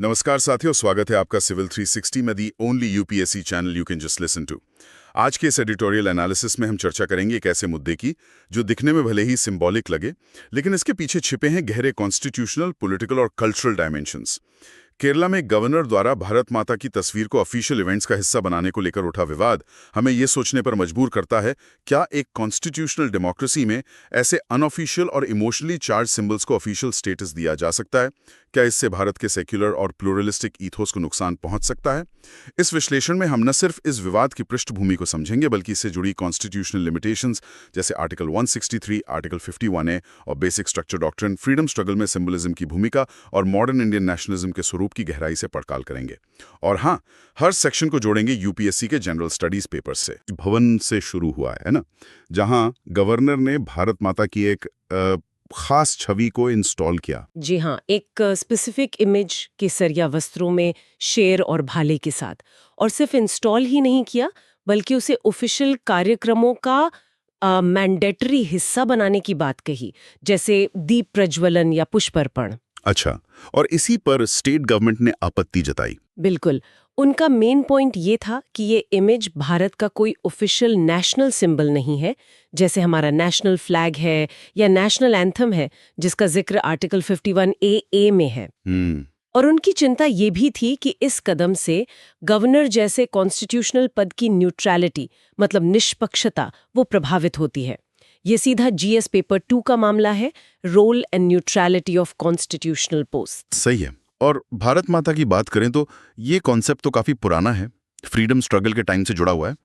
नमस्कार साथियों, स्वागत है आपका सिविल 360 में the only UPSC channel you can just listen to. आज के इस एडिटोरियल एनालिसिस में हम चर्चा करेंगे एक ऐसे मुद्दे की जो दिखने में भले ही सिंबॉलिक लगे, लेकिन इसके पीछे छिपे हैं गहरे कॉन्स्टिट्यूशनल, पॉलिटिकल और कल्चरल डायमेंशंस। केरला में गवर्नर द्वारा भारत माता की तस्वीर को ऑफिशियल इवेंट्स का हिस्सा बनाने को लेकर उठा विवाद हमें ये सोचने पर मजबूर करता है, क्या एक कॉन्स्टिट्यूशनल डेमोक्रेसी में ऐसे अनऑफिशियल और इमोशनली चार्ज सिंबल्स को ऑफिशियल स्टेटस दिया जा सकता है? क्या इससे भारत के सेक्युलर और प्लूरलिस्टिक ईथोस को नुकसान पहुंच सकता है? इस विश्लेषण में हम न सिर्फ इस विवाद की पृष्ठभूमि को समझेंगे, बल्कि इससे जुड़ी कॉन्स्टिट्यूशनल लिमिटेशंस जैसे आर्टिकल 163, आर्टिकल 51A और basic structure doctrine, freedom struggle में सिंबलिज्म की भूमिका और मॉडर्न इंडियन नेशनलिज्म के स्वरूप की गहराई से पड़ताल करेंगे। और हाँ, हर सेक्शन को जोड़ेंगे यूपीएससी के जनरल स्टडीज पेपर से। भवन से शुरू हुआ है ना, जहां गवर्नर ने भारत माता की एक खास छवि को इंस्टॉल किया। जी हाँ, एक स्पेसिफिक इमेज केसरिया वस्त्रों में शेर और भाले के साथ, और सिर्फ इंस्टॉल ही नहीं किया बल्कि उसे ऑफिशियल कार्यक्रमों का मैंडेटरी हिस्सा बनाने की बात कही, जैसे दीप प्रज्वलन या पुष्पार्पण। अच्छा, और इसी पर स्टेट गवर्नमेंट ने आपत्ति जताई। बिल्कुल, उनका मेन पॉइंट ये था कि ये इमेज भारत का कोई ऑफिशियल नेशनल सिंबल नहीं है, जैसे हमारा नेशनल फ्लैग है या नेशनल एंथम है, जिसका जिक्र आर्टिकल 51AA में है। और उनकी चिंता ये भी थी कि इस कदम से गवर्नर जैसे कॉन्स्टिट्यूशनल पद की न्यूट्रलिटी, मतलब निष्पक्षता, वो प्रभावित होती है। ये सीधा जीएस पेपर 2 का मामला है, role and neutrality of constitutional post. सही है। और भारत माता की बात करें तो ये कॉन्सेप्ट तो काफी पुराना है, फ्रीडम स्ट्रगल के टाइम से जुड़ा हुआ है।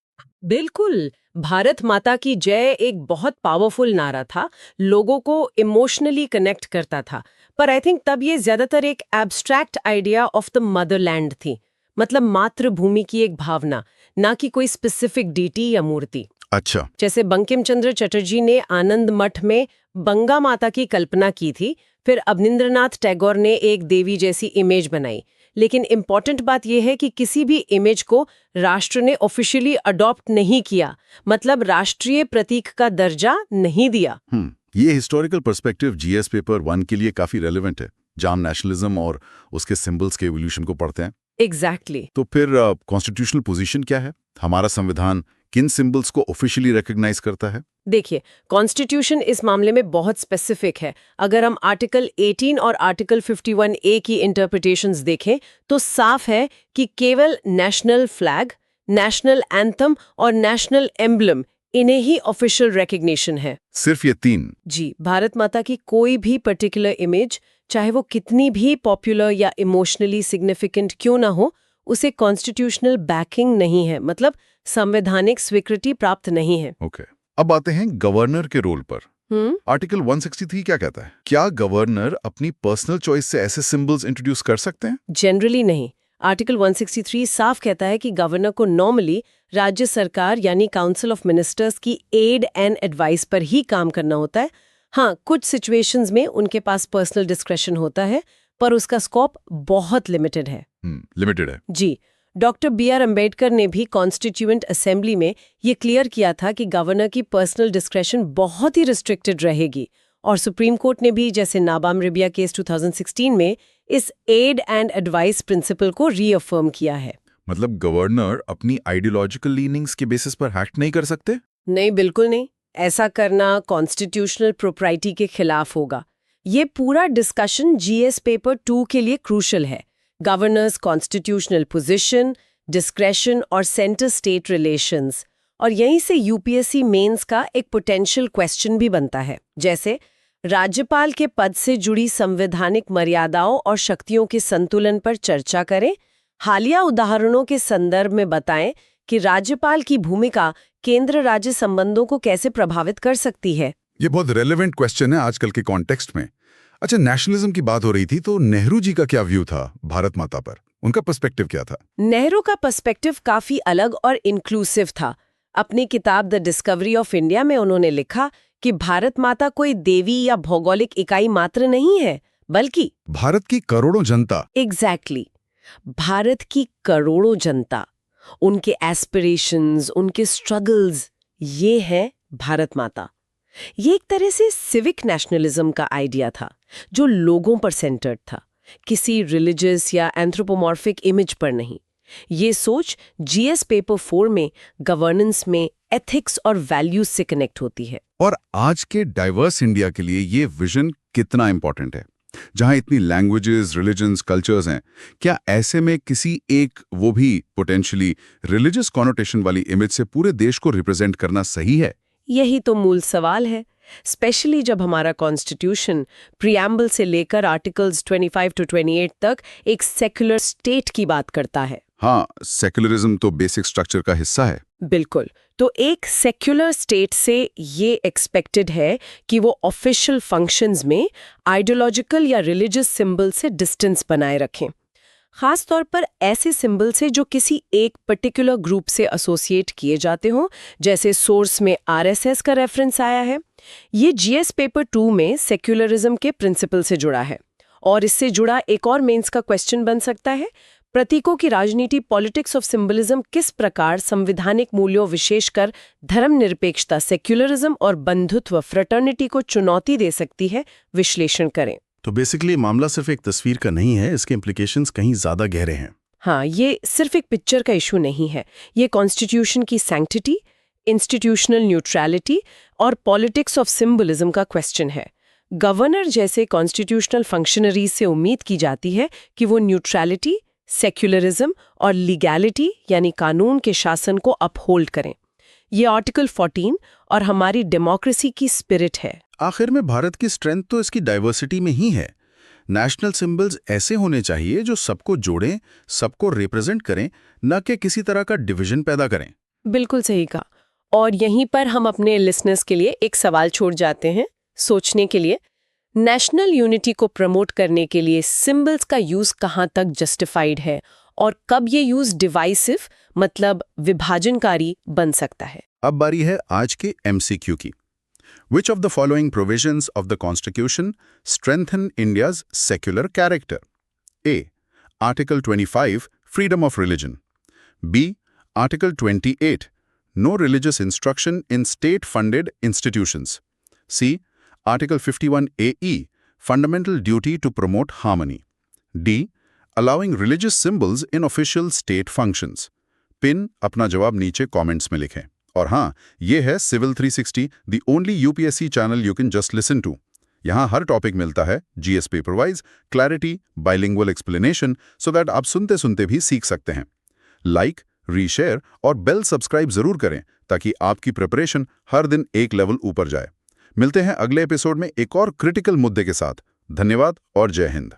बिल्कुल, भारत माता की जय एक बहुत पावरफुल नारा था, लोगों को इमोशनली कनेक्ट करता था। पर आई थिंक तब ये ज्यादातर एक abstract idea of the Motherland थी, मतलब मातृभूमि की एक भावना, ना कि कोई स्पेसिफिक डीटी या मूर्ति। अच्छा। जैसे बंकिम चंद्र चटर्जी ने आनंद मठ में बंगा माता की कल्पना की थी, फिर अवनिंद्रनाथ टैगोर ने एक देवी जैसी इमेज बनाई। लेकिन इम्पॉर्टेंट बात यह है कि किसी भी इमेज को राष्ट्र ने ऑफिशियली अडॉप्ट नहीं किया, मतलब राष्ट्रीय प्रतीक का दर्जा नहीं दिया। ये हिस्टोरिकल पर्सपेक्टिव जीएस पेपर 1 के लिए काफी रेलेवेंट है, जहां नेशनलिज्म और उसके सिंबल्स के एवोल्यूशन को पढ़ते हैं। एग्जैक्टली। तो फिर कॉन्स्टिट्यूशनल पोजीशन क्या है? हमारा संविधान किन सिंबल्स को ऑफिशियली रिकॉग्नाइज करता है? देखिए, कॉन्स्टिट्यूशन इस मामले में बहुत स्पेसिफिक है। अगर हम आर्टिकल 18 और आर्टिकल 51A की इंटरप्रिटेशंस देखें तो साफ है कि केवल नेशनल फ्लैग, नेशनल एंथम और नेशनल एम्बलम, इन्हें ही ऑफिशियल रिकॉग्निशन है। सिर्फ ये 3? जी, भारत माता की कोई भी पर्टिकुलर इमेज, चाहे वो कितनी भी पॉपुलर या इमोशनली सिग्निफिकेंट क्यों ना हो, उसे कॉन्स्टिट्यूशनल बैकिंग नहीं है, मतलब संवैधानिक स्वीकृति प्राप्त नहीं है। ओके। अब आते हैं गवर्नर के रोल पर। आर्टिकल 163 क्या कहता है? क्या गवर्नर अपनी पर्सनल चॉइस से ऐसे सिंबल्स इंट्रोड्यूस कर सकते हैं? जनरली नहीं। आर्टिकल 163 साफ कहता है कि गवर्नर को नॉर्मली राज्य सरकार यानी काउंसिल ऑफ मिनिस्टर्स की एड एंड एडवाइस पर ही काम करना होता है। हाँ, कुछ सिचुएशंस में उनके पास पर्सनल डिस्क्रेशन होता है, पर उसका स्कोप बहुत लिमिटेड है। लिमिटेड है। जी, डॉक्टर BR अम्बेडकर ने भी कॉन्स्टिट्यूएंट असेंबली में ये क्लियर किया था कि गवर्नर की पर्सनल डिस्क्रेशन बहुत ही रिस्ट्रिक्टेड रहेगी, और सुप्रीम कोर्ट ने भी, जैसे नाबाम रिबिया केस 2016 में, इस एड एंड एडवाइस प्रिंसिपल को रीअफर्म किया है। मतलब गवर्नर अपनी आइडियोलॉजिकल लीनिंग्स के बेसिस पर एक्ट नहीं कर सकते? नहीं, बिल्कुल नहीं। ऐसा करना कॉन्स्टिट्यूशनल प्रोप्राइटी के खिलाफ होगा। ये पूरा डिस्कशन जीएस पेपर 2 के लिए क्रूशल है। गवर्नर्स कॉन्स्टिट्यूशनल पोजीशन, डिस्क्रेशन और सेंटर स्टेट रिलेशंस। और यहीं से यूपीएससी मेंस का एक पोटेंशियल क्वेश्चन भी बनता है, जैसे राज्यपाल के पद से जुड़ी संवैधानिक मर्यादाओं और शक्तियों के संतुलन पर चर्चा करें। हालिया उदाहरणों के संदर्भ में बताएं कि राज्यपाल की भूमिका केंद्र राज्य संबंधों को कैसे प्रभावित कर सकती है। ये बहुत रेलेवेंट क्वेश्चन है आजकल के कॉन्टेक्स्ट में। अच्छा, नेशनलिज्म की बात हो रही थी, तो नेहरू जी का क्या व्यू था भारत माता पर? उनका पर्सपेक्टिव क्या था? नेहरू का पर्सपेक्टिव काफी अलग और इंक्लूसिव था। अपनी किताब द डिस्कवरी ऑफ इंडिया में उन्होंने लिखा कि भारत माता कोई देवी या भौगोलिक इकाई मात्र नहीं है, बल्कि भारत की करोड़ों जनता। एग्जैक्टली, भारत की करोड़ों जनता, उनके एस्पिरेशंस, उनके स्ट्रगल्स, ये है भारत माता। ये एक तरह से सिविक नेशनलिज्म का आइडिया था, जो लोगों पर सेंटर्ड था। किसी रिलीजियस या एंथ्रोपोमॉर्फिक इमेज पर नहीं। ये सोच जीएस पेपर 4 में गवर्नेंस में एथिक्स और वैल्यूज से कनेक्ट होती है। और आज के डाइवर्स इंडिया के लिए ये विजन कितना इंपॉर्टेंट है, जहां इतनी लैंग्वेजेस, रिलीजन्स, कल्चर्स हैं। क्या ऐसे में किसी एक, वो भी पोटेंशियली रिलीजियस कॉनोटेशन वाली इमेज से पूरे देश को रिप्रेजेंट करना सही है? यही तो मूल सवाल है, स्पेशली जब हमारा कॉन्स्टिट्यूशन प्रियम्बल से लेकर आर्टिकल्स 25 to 28 तक एक सेक्युलर स्टेट की बात करता है। हाँ, सेक्युलरिज्म तो बेसिक स्ट्रक्चर का हिस्सा है। बिल्कुल। तो एक सेक्युलर स्टेट से ये एक्सपेक्टेड है कि वो ऑफिशियल फंक्शंस में आइडियोलॉजिकल या रिलीजियस सिंबल से डिस्टेंस बनाए रखें, खास तौर पर ऐसे सिंबल से जो किसी एक पर्टिकुलर ग्रुप से एसोसिएट किए जाते हों, जैसे सोर्स में आरएसएस का रेफरेंस आया है। ये जीएस पेपर 2 में सेक्युलरिज्म के प्रिंसिपल से जुड़ा है। और इससे जुड़ा एक और मेंस का क्वेश्चन बन सकता है, प्रतीकों की राजनीति, पॉलिटिक्स ऑफ सिंबलिज्म किस प्रकार संवैधानिक मूल्यों, विशेषकर धर्मनिरपेक्षता, सेक्युलरिज्म और बंधुत्व, फ्रेटर्निटी को चुनौती दे सकती है। विश्लेषण करें। तो बेसिकली मामला सिर्फ एक तस्वीर का नहीं है, इसके इम्प्लीकेशंस कहीं ज्यादा गहरे हैं। हाँ, ये सिर्फ एक पिक्चर का इशू नहीं है। ये कॉन्स्टिट्यूशन की सैंक्टिटी, इंस्टीट्यूशनल न्यूट्रलिटी और पॉलिटिक्स ऑफ सिंबलिज्म का क्वेश्चन है। गवर्नर जैसे कॉन्स्टिट्यूशनल फंक्शनरीज से उम्मीद की जाती है कि वो न्यूट्रलिटी, सेक्युलरिज्म और लीगैलिटी यानी कानून के शासन को अपहोल्ड करें। ये आर्टिकल 14 और हमारी डेमोक्रेसी की स्पिरिट है। आखिर में भारत की स्ट्रेंथ तो इसकी डाइवर्सिटी में ही है। नेशनल सिंबल्स ऐसे होने चाहिए जो सबको जोड़ें, सबको रिप्रेजेंट करें, न कि किसी तरह का डिवीजन पैदा करें। बिल्कुल सही कहा। और यहीं पर हम अपने लिसनर्स के लिए एक सवाल छोड़ जाते हैं सोचने के लिए। नेशनल यूनिटी को प्रमोट करने के लिए सिंबल्स का यूज कहाँ तक जस्टिफाइड है और कब ये यूज डिवाइसिव, मतलब विभाजनकारी बन सकता है? अब बारी है आज के एमसीक्यू की। Which of the following provisions of the Constitution strengthen India's secular character? A. Article 25, Freedom of Religion. B. Article 28, No religious instruction in state-funded institutions. C. Article 51AE, Fundamental duty to promote harmony. D. Allowing religious symbols in official state functions. Pin अपना जवाब नीचे comments में लिखें। और हाँ, ये है civil 360, the only UPSC channel you can just listen to. यहाँ हर टॉपिक मिलता है GS paper wise, clarity, bilingual explanation, so that आप सुनते सुनते भी सीख सकते हैं। लाइक, रीशेयर और बेल सब्सक्राइब जरूर करें ताकि आपकी प्रिपरेशन हर दिन एक लेवल ऊपर जाए। मिलते हैं अगले एपिसोड में एक और क्रिटिकल मुद्दे के साथ। धन्यवाद और जय हिंद।